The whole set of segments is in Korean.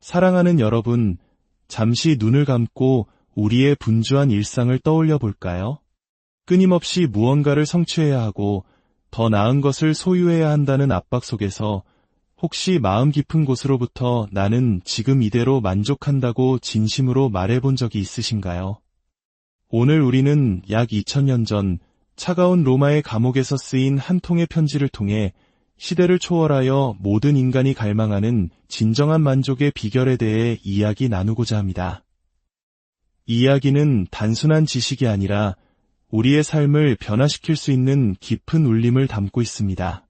사랑하는 여러분, 잠시 눈을 감고 우리의 분주한 일상을 떠올려 볼까요? 끊임없이 무언가를 성취해야 하고 더 나은 것을 소유해야 한다는 압박 속에서 혹시 마음 깊은 곳으로부터 나는 지금 이대로 만족한다고 진심으로 말해본 적이 있으신가요? 오늘 우리는 약 2000년 전 차가운 로마의 감옥에서 쓰인 한 통의 편지를 통해 시대를 초월하여 모든 인간이 갈망하는 진정한 만족의 비결에 대해 이야기 나누고자 합니다. 이 이야기는 단순한 지식이 아니라 우리의 삶을 변화시킬 수 있는 깊은 울림을 담고 있습니다.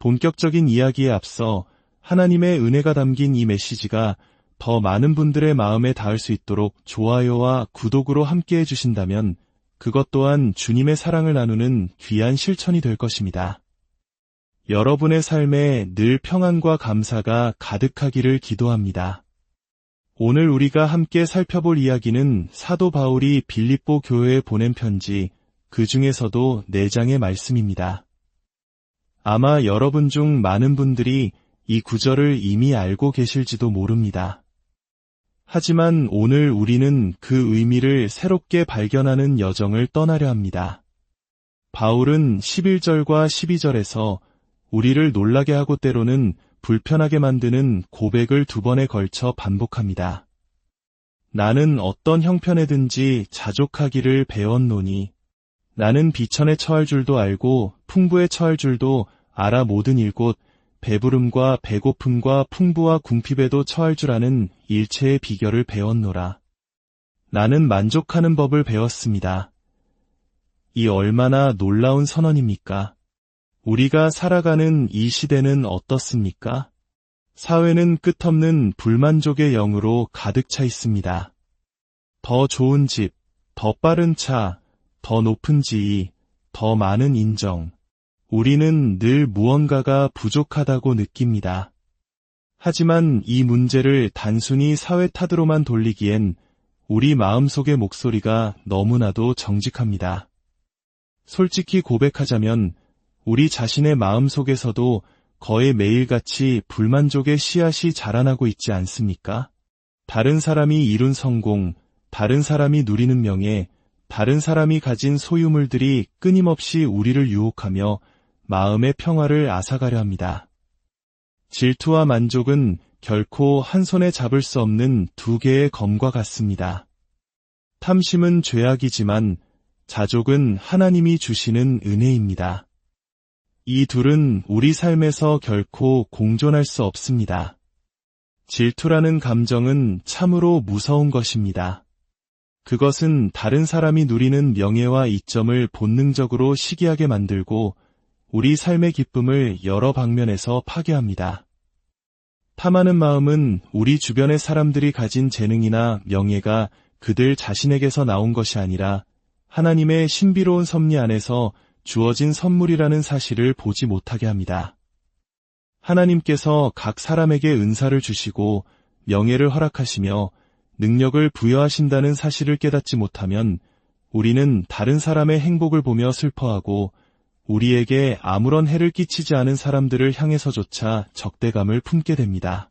본격적인 이야기에 앞서 하나님의 은혜가 담긴 이 메시지가 더 많은 분들의 마음에 닿을 수 있도록 좋아요와 구독으로 함께해 주신다면 그것 또한 주님의 사랑을 나누는 귀한 실천이 될 것입니다. 여러분의 삶에 늘 평안과 감사가 가득하기를 기도합니다. 오늘 우리가 함께 살펴볼 이야기는 사도 바울이 빌립보 교회에 보낸 편지, 그 중에서도 4장의 말씀입니다. 아마 여러분 중 많은 분들이 이 구절을 이미 알고 계실지도 모릅니다. 하지만 오늘 우리는 그 의미를 새롭게 발견하는 여정을 떠나려 합니다. 바울은 11절과 12절에서 우리를 놀라게 하고 때로는 불편하게 만드는 고백을 2번에 걸쳐 반복합니다. 나는 어떤 형편에든지 자족하기를 배웠노니 나는 비천에 처할 줄도 알고 풍부에 처할 줄도 알아 모든 일곳 배부름과 배고픔과 풍부와 궁핍에도 처할 줄 아는 일체의 비결을 배웠노라. 나는 만족하는 법을 배웠습니다. 이 얼마나 놀라운 선언입니까? 우리가 살아가는 이 시대는 어떻습니까? 사회는 끝없는 불만족의 영으로 가득 차 있습니다. 더 좋은 집, 더 빠른 차, 더 높은 지위, 더 많은 인정. 우리는 늘 무언가가 부족하다고 느낍니다. 하지만 이 문제를 단순히 사회 탓으로만 돌리기엔 우리 마음속의 목소리가 너무나도 정직합니다. 솔직히 고백하자면 우리 자신의 마음속에서도 거의 매일같이 불만족의 씨앗이 자라나고 있지 않습니까? 다른 사람이 이룬 성공, 다른 사람이 누리는 명예, 다른 사람이 가진 소유물들이 끊임없이 우리를 유혹하며 마음의 평화를 앗아가려 합니다. 질투와 만족은 결코 한 손에 잡을 수 없는 2개의 검과 같습니다. 탐심은 죄악이지만 자족은 하나님이 주시는 은혜입니다. 이 둘은 우리 삶에서 결코 공존할 수 없습니다. 질투라는 감정은 참으로 무서운 것입니다. 그것은 다른 사람이 누리는 명예와 이점을 본능적으로 시기하게 만들고 우리 삶의 기쁨을 여러 방면에서 파괴합니다. 탐하는 마음은 우리 주변의 사람들이 가진 재능이나 명예가 그들 자신에게서 나온 것이 아니라 하나님의 신비로운 섭리 안에서 주어진 선물이라는 사실을 보지 못하게 합니다. 하나님께서 각 사람에게 은사를 주시고 명예를 허락하시며 능력을 부여하신다는 사실을 깨닫지 못하면 우리는 다른 사람의 행복을 보며 슬퍼하고 우리에게 아무런 해를 끼치지 않은 사람들을 향해서조차 적대감을 품게 됩니다.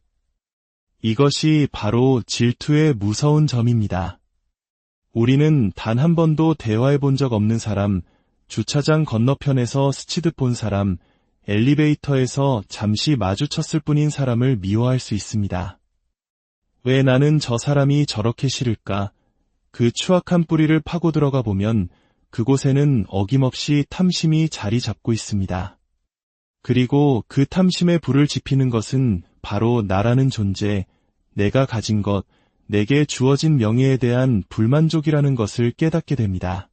이것이 바로 질투의 무서운 점입니다. 우리는 단 한 번도 대화해 본 적 없는 사람, 주차장 건너편에서 스치듯 본 사람, 엘리베이터에서 잠시 마주쳤을 뿐인 사람을 미워할 수 있습니다. 왜 나는 저 사람이 저렇게 싫을까? 그 추악한 뿌리를 파고 들어가 보면 그곳에는 어김없이 탐심이 자리 잡고 있습니다. 그리고 그 탐심의 불을 지피는 것은 바로 나라는 존재, 내가 가진 것, 내게 주어진 명예에 대한 불만족이라는 것을 깨닫게 됩니다.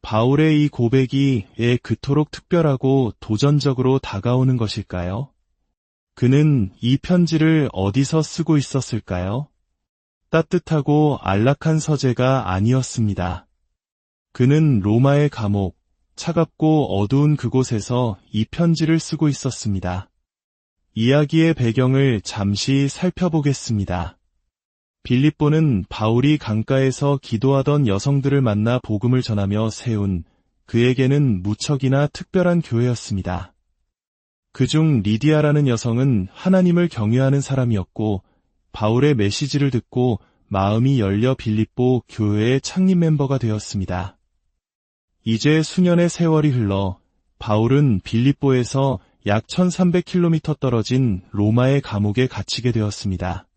바울의 이 고백이 왜 그토록 특별하고 도전적으로 다가오는 것일까요? 그는 이 편지를 어디서 쓰고 있었을까요? 따뜻하고 안락한 서재가 아니었습니다. 그는 로마의 감옥, 차갑고 어두운 그곳에서 이 편지를 쓰고 있었습니다. 이야기의 배경을 잠시 살펴보겠습니다. 빌립보는 바울이 강가에서 기도하던 여성들을 만나 복음을 전하며 세운 그에게는 무척이나 특별한 교회였습니다. 그중 리디아라는 여성은 하나님을 경외하는 사람이었고 바울의 메시지를 듣고 마음이 열려 빌립보 교회의 창립 멤버가 되었습니다. 이제 수년의 세월이 흘러 바울은 빌립보에서 약 1300km 떨어진 로마의 감옥에 갇히게 되었습니다.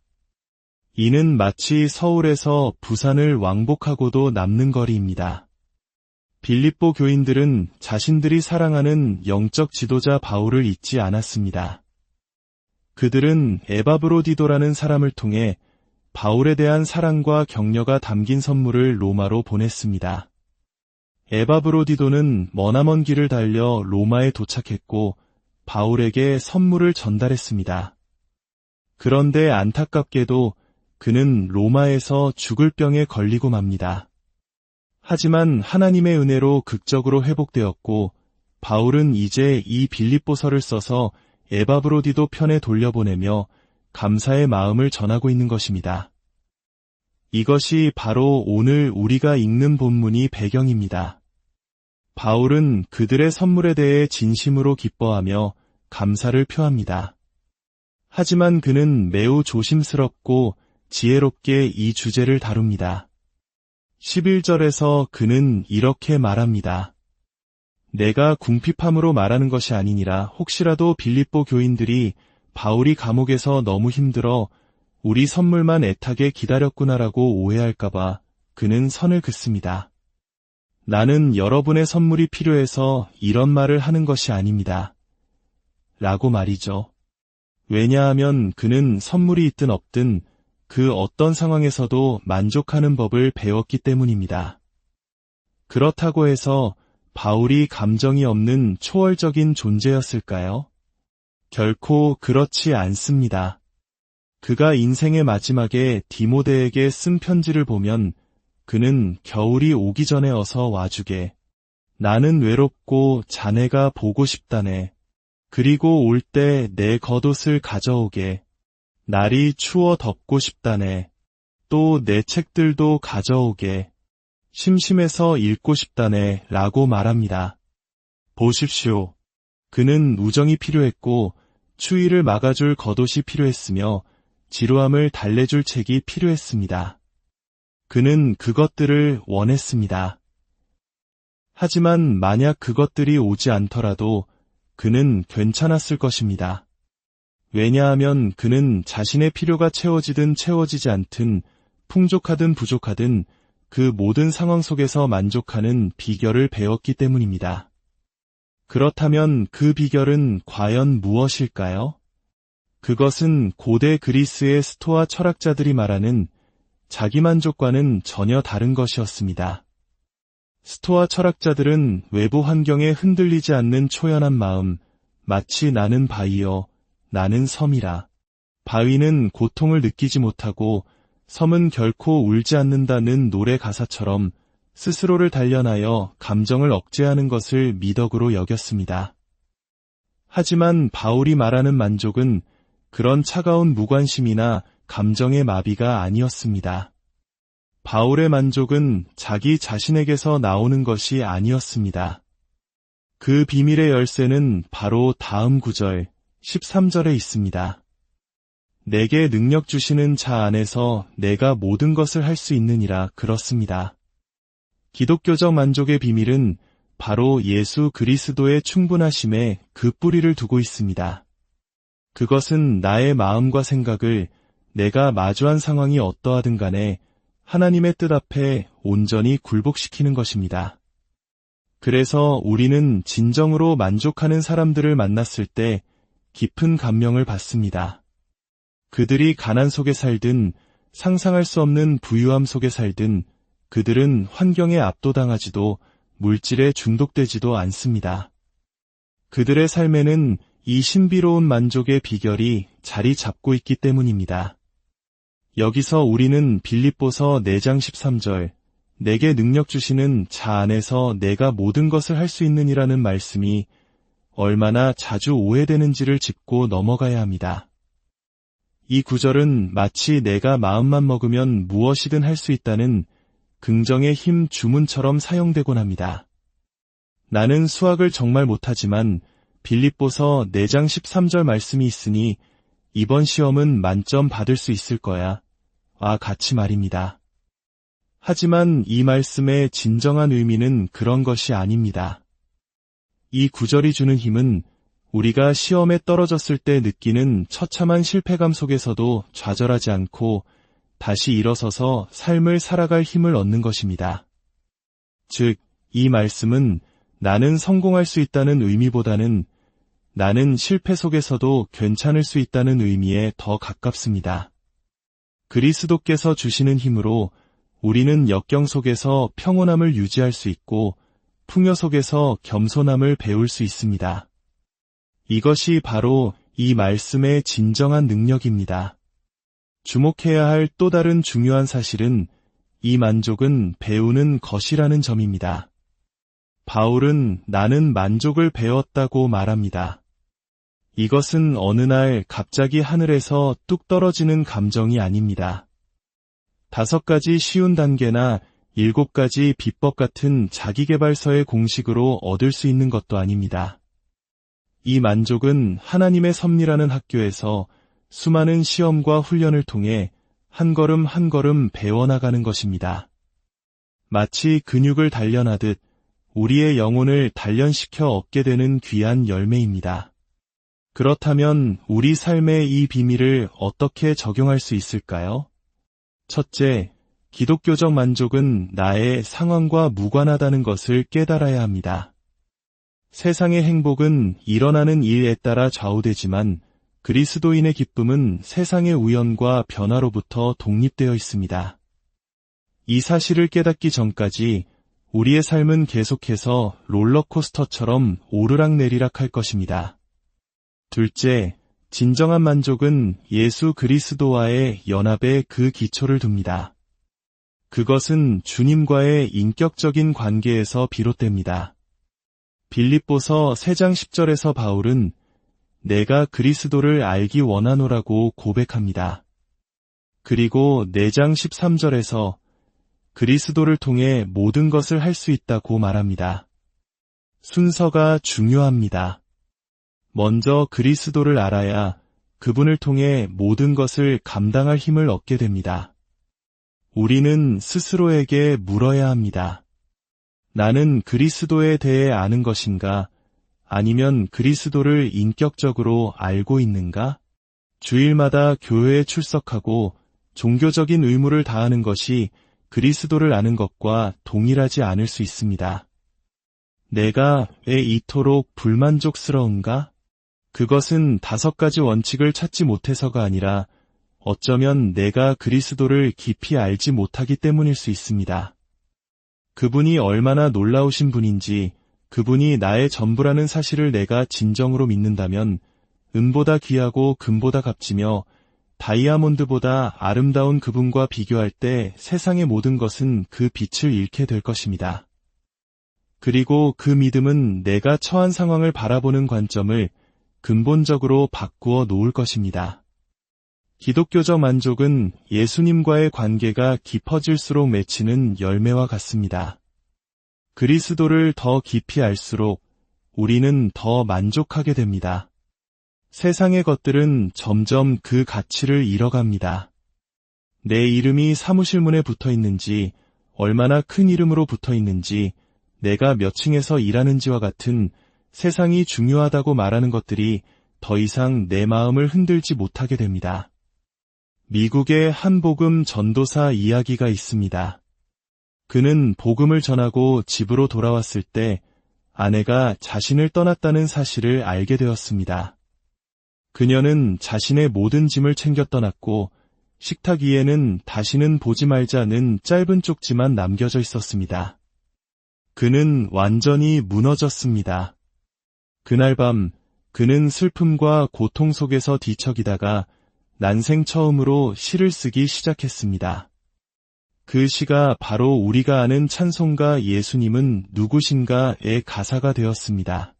이는 마치 서울에서 부산을 왕복하고도 남는 거리입니다. 빌립보 교인들은 자신들이 사랑하는 영적 지도자 바울을 잊지 않았습니다. 그들은 에바브로디도라는 사람을 통해 바울에 대한 사랑과 격려가 담긴 선물을 로마로 보냈습니다. 에바브로디도는 머나먼 길을 달려 로마에 도착했고 바울에게 선물을 전달했습니다. 그런데 안타깝게도 그는 로마에서 죽을 병에 걸리고 맙니다. 하지만 하나님의 은혜로 극적으로 회복되었고 바울은 이제 이 빌립보서를 써서 에바브로디도 편에 돌려보내며 감사의 마음을 전하고 있는 것입니다. 이것이 바로 오늘 우리가 읽는 본문이 배경입니다. 바울은 그들의 선물에 대해 진심으로 기뻐하며 감사를 표합니다. 하지만 그는 매우 조심스럽고 지혜롭게 이 주제를 다룹니다. 11절에서 그는 이렇게 말합니다. 내가 궁핍함으로 말하는 것이 아니니라. 혹시라도 빌립보 교인들이 바울이 감옥에서 너무 힘들어 우리 선물만 애타게 기다렸구나라고 오해할까봐 그는 선을 긋습니다. 나는 여러분의 선물이 필요해서 이런 말을 하는 것이 아닙니다. 라고 말이죠. 왜냐하면 그는 선물이 있든 없든 그 어떤 상황에서도 만족하는 법을 배웠기 때문입니다. 그렇다고 해서 바울이 감정이 없는 초월적인 존재였을까요? 결코 그렇지 않습니다. 그가 인생의 마지막에 디모데에게 쓴 편지를 보면 그는 겨울이 오기 전에 어서 와주게. 나는 외롭고 자네가 보고 싶다네. 그리고 올 때 내 겉옷을 가져오게. 날이 추워 덥고 싶다네. 또 내 책들도 가져오게. 심심해서 읽고 싶다네 라고 말합니다. 보십시오. 그는 우정이 필요했고 추위를 막아줄 겉옷이 필요했으며 지루함을 달래줄 책이 필요했습니다. 그는 그것들을 원했습니다. 하지만 만약 그것들이 오지 않더라도 그는 괜찮았을 것입니다. 왜냐하면 그는 자신의 필요가 채워지든 채워지지 않든 풍족하든 부족하든 그 모든 상황 속에서 만족하는 비결을 배웠기 때문입니다. 그렇다면 그 비결은 과연 무엇일까요? 그것은 고대 그리스의 스토아 철학자들이 말하는 자기만족과는 전혀 다른 것이었습니다. 스토아 철학자들은 외부 환경에 흔들리지 않는 초연한 마음, 마치 나는 바위여, 나는 섬이라. 바위는 고통을 느끼지 못하고 섬은 결코 울지 않는다는 노래 가사처럼 스스로를 단련하여 감정을 억제하는 것을 미덕으로 여겼습니다. 하지만 바울이 말하는 만족은 그런 차가운 무관심이나 감정의 마비가 아니었습니다. 바울의 만족은 자기 자신에게서 나오는 것이 아니었습니다. 그 비밀의 열쇠는 바로 다음 구절 13절에 있습니다. 내게 능력 주시는 자 안에서 내가 모든 것을 할 수 있느니라. 그렇습니다. 기독교적 만족의 비밀은 바로 예수 그리스도의 충분하심에 그 뿌리를 두고 있습니다. 그것은 나의 마음과 생각을 내가 마주한 상황이 어떠하든 간에 하나님의 뜻 앞에 온전히 굴복시키는 것입니다. 그래서 우리는 진정으로 만족하는 사람들을 만났을 때 깊은 감명을 받습니다. 그들이 가난 속에 살든 상상할 수 없는 부유함 속에 살든 그들은 환경에 압도당하지도 물질에 중독되지도 않습니다. 그들의 삶에는 이 신비로운 만족의 비결이 자리 잡고 있기 때문입니다. 여기서 우리는 빌립보서 4장 13절 내게 능력 주시는 자 안에서 내가 모든 것을 할 수 있느니라는 말씀이 얼마나 자주 오해되는지를 짚고 넘어가야 합니다. 이 구절은 마치 내가 마음만 먹으면 무엇이든 할 수 있다는 긍정의 힘 주문처럼 사용되곤 합니다. 나는 수학을 정말 못하지만 빌립보서 4장 13절 말씀이 있으니 이번 시험은 만점 받을 수 있을 거야. 와 같이 말입니다. 하지만 이 말씀의 진정한 의미는 그런 것이 아닙니다. 이 구절이 주는 힘은 우리가 시험에 떨어졌을 때 느끼는 처참한 실패감 속에서도 좌절하지 않고 다시 일어서서 삶을 살아갈 힘을 얻는 것입니다. 즉, 이 말씀은 나는 성공할 수 있다는 의미보다는 나는 실패 속에서도 괜찮을 수 있다는 의미에 더 가깝습니다. 그리스도께서 주시는 힘으로 우리는 역경 속에서 평온함을 유지할 수 있고 풍요 속에서 겸손함을 배울 수 있습니다. 이것이 바로 이 말씀의 진정한 능력입니다. 주목해야 할 또 다른 중요한 사실은 이 만족은 배우는 것이라는 점입니다. 바울은 나는 만족을 배웠다고 말합니다. 이것은 어느 날 갑자기 하늘에서 뚝 떨어지는 감정이 아닙니다. 5가지 쉬운 단계나 7가지 비법 같은 자기계발서의 공식으로 얻을 수 있는 것도 아닙니다. 이 만족은 하나님의 섭리라는 학교에서 수많은 시험과 훈련을 통해 한 걸음 한 걸음 배워나가는 것입니다. 마치 근육을 단련하듯 우리의 영혼을 단련시켜 얻게 되는 귀한 열매입니다. 그렇다면 우리 삶의 이 비밀을 어떻게 적용할 수 있을까요? 첫째, 기독교적 만족은 나의 상황과 무관하다는 것을 깨달아야 합니다. 세상의 행복은 일어나는 일에 따라 좌우되지만 그리스도인의 기쁨은 세상의 우연과 변화로부터 독립되어 있습니다. 이 사실을 깨닫기 전까지 우리의 삶은 계속해서 롤러코스터처럼 오르락내리락 할 것입니다. 둘째, 진정한 만족은 예수 그리스도와의 연합에 그 기초를 둡니다. 그것은 주님과의 인격적인 관계에서 비롯됩니다. 빌립보서 3장 10절에서 바울은 내가 그리스도를 알기 원하노라고 고백합니다. 그리고 4장 13절에서 그리스도를 통해 모든 것을 할 수 있다고 말합니다. 순서가 중요합니다. 먼저 그리스도를 알아야 그분을 통해 모든 것을 감당할 힘을 얻게 됩니다. 우리는 스스로에게 물어야 합니다. 나는 그리스도에 대해 아는 것인가? 아니면 그리스도를 인격적으로 알고 있는가? 주일마다 교회에 출석하고 종교적인 의무를 다하는 것이 그리스도를 아는 것과 동일하지 않을 수 있습니다. 내가 왜 이토록 불만족스러운가? 그것은 5가지 원칙을 찾지 못해서가 아니라 어쩌면 내가 그리스도를 깊이 알지 못하기 때문일 수 있습니다. 그분이 얼마나 놀라우신 분인지, 그분이 나의 전부라는 사실을 내가 진정으로 믿는다면 은보다 귀하고 금보다 값지며 다이아몬드보다 아름다운 그분과 비교할 때 세상의 모든 것은 그 빛을 잃게 될 것입니다. 그리고 그 믿음은 내가 처한 상황을 바라보는 관점을 근본적으로 바꾸어 놓을 것입니다. 기독교적 만족은 예수님과의 관계가 깊어질수록 맺히는 열매와 같습니다. 그리스도를 더 깊이 알수록 우리는 더 만족하게 됩니다. 세상의 것들은 점점 그 가치를 잃어갑니다. 내 이름이 사무실 문에 붙어 있는지, 얼마나 큰 이름으로 붙어 있는지, 내가 몇 층에서 일하는지와 같은 세상이 중요하다고 말하는 것들이 더 이상 내 마음을 흔들지 못하게 됩니다. 미국의 한 복음 전도사 이야기가 있습니다. 그는 복음을 전하고 집으로 돌아왔을 때 아내가 자신을 떠났다는 사실을 알게 되었습니다. 그녀는 자신의 모든 짐을 챙겨 떠났고 식탁 위에는 다시는 보지 말자는 짧은 쪽지만 남겨져 있었습니다. 그는 완전히 무너졌습니다. 그날 밤 그는 슬픔과 고통 속에서 뒤척이다가 난생 처음으로 시를 쓰기 시작했습니다. 그 시가 바로 우리가 아는 찬송가 예수님은 누구신가의 가사가 되었습니다.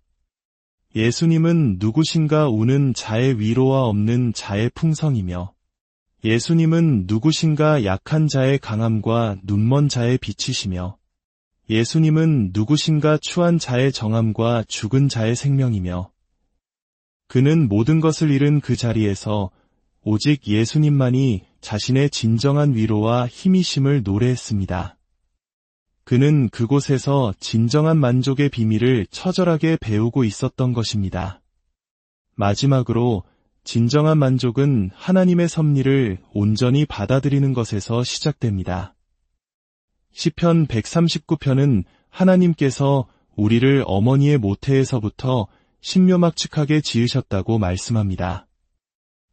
예수님은 누구신가 우는 자의 위로와 없는 자의 풍성이며 예수님은 누구신가 약한 자의 강함과 눈먼 자의 빛이시며 예수님은 누구신가 추한 자의 정함과 죽은 자의 생명이며 그는 모든 것을 잃은 그 자리에서 오직 예수님만이 자신의 진정한 위로와 힘이심을 노래했습니다. 그는 그곳에서 진정한 만족의 비밀을 처절하게 배우고 있었던 것입니다. 마지막으로 진정한 만족은 하나님의 섭리를 온전히 받아들이는 것에서 시작됩니다. 시편 139편은 하나님께서 우리를 어머니의 모태에서부터 신묘막측하게 지으셨다고 말씀합니다.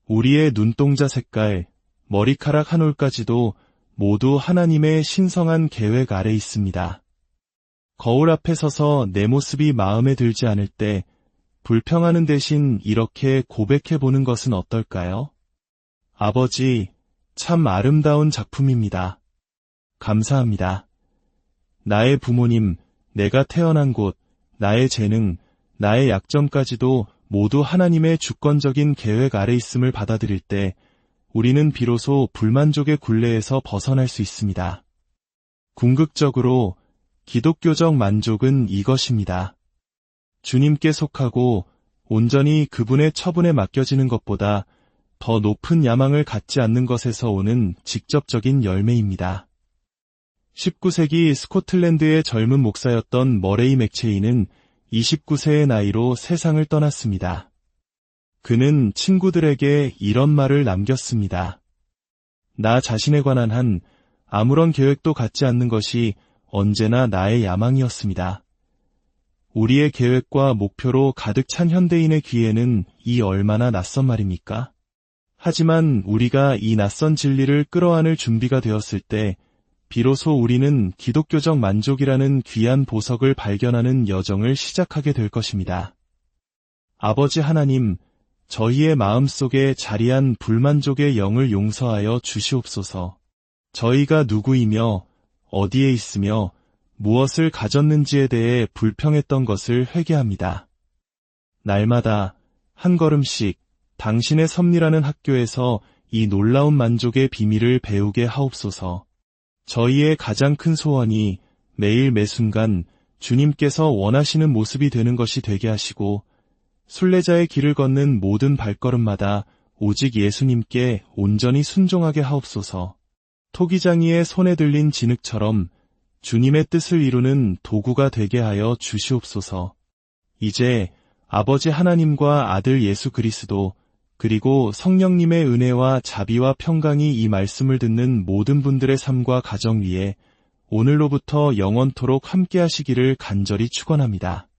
우리의 눈동자 색깔, 머리카락 한 올까지도 모두 하나님의 신성한 계획 아래 있습니다. 거울 앞에 서서 내 모습이 마음에 들지 않을 때 불평하는 대신 이렇게 고백해보는 것은 어떨까요? 아버지, 참 아름다운 작품입니다. 감사합니다. 나의 부모님, 내가 태어난 곳, 나의 재능, 나의 약점까지도 모두 하나님의 주권적인 계획 아래 있음을 받아들일 때 우리는 비로소 불만족의 굴레에서 벗어날 수 있습니다. 궁극적으로 기독교적 만족은 이것입니다. 주님께 속하고 온전히 그분의 처분에 맡겨지는 것보다 더 높은 야망을 갖지 않는 것에서 오는 직접적인 열매입니다. 19세기 스코틀랜드의 젊은 목사였던 머레이 맥체이는 29세의 나이로 세상을 떠났습니다. 그는 친구들에게 이런 말을 남겼습니다. 나 자신에 관한 한 아무런 계획도 갖지 않는 것이 언제나 나의 야망이었습니다. 우리의 계획과 목표로 가득 찬 현대인의 귀에는 이 얼마나 낯선 말입니까? 하지만 우리가 이 낯선 진리를 끌어안을 준비가 되었을 때 비로소 우리는 기독교적 만족이라는 귀한 보석을 발견하는 여정을 시작하게 될 것입니다. 아버지 하나님, 저희의 마음속에 자리한 불만족의 영을 용서하여 주시옵소서. 저희가 누구이며 어디에 있으며 무엇을 가졌는지에 대해 불평했던 것을 회개합니다. 날마다 한 걸음씩 당신의 섭리라는 학교에서 이 놀라운 만족의 비밀을 배우게 하옵소서. 저희의 가장 큰 소원이 매일 매순간 주님께서 원하시는 모습이 되는 것이 되게 하시고 순례자의 길을 걷는 모든 발걸음마다 오직 예수님께 온전히 순종하게 하옵소서. 토기장이의 손에 들린 진흙처럼 주님의 뜻을 이루는 도구가 되게 하여 주시옵소서. 이제 아버지 하나님과 아들 예수 그리스도 그리고 성령님의 은혜와 자비와 평강이 이 말씀을 듣는 모든 분들의 삶과 가정 위에 오늘로부터 영원토록 함께 하시기를 간절히 축원합니다.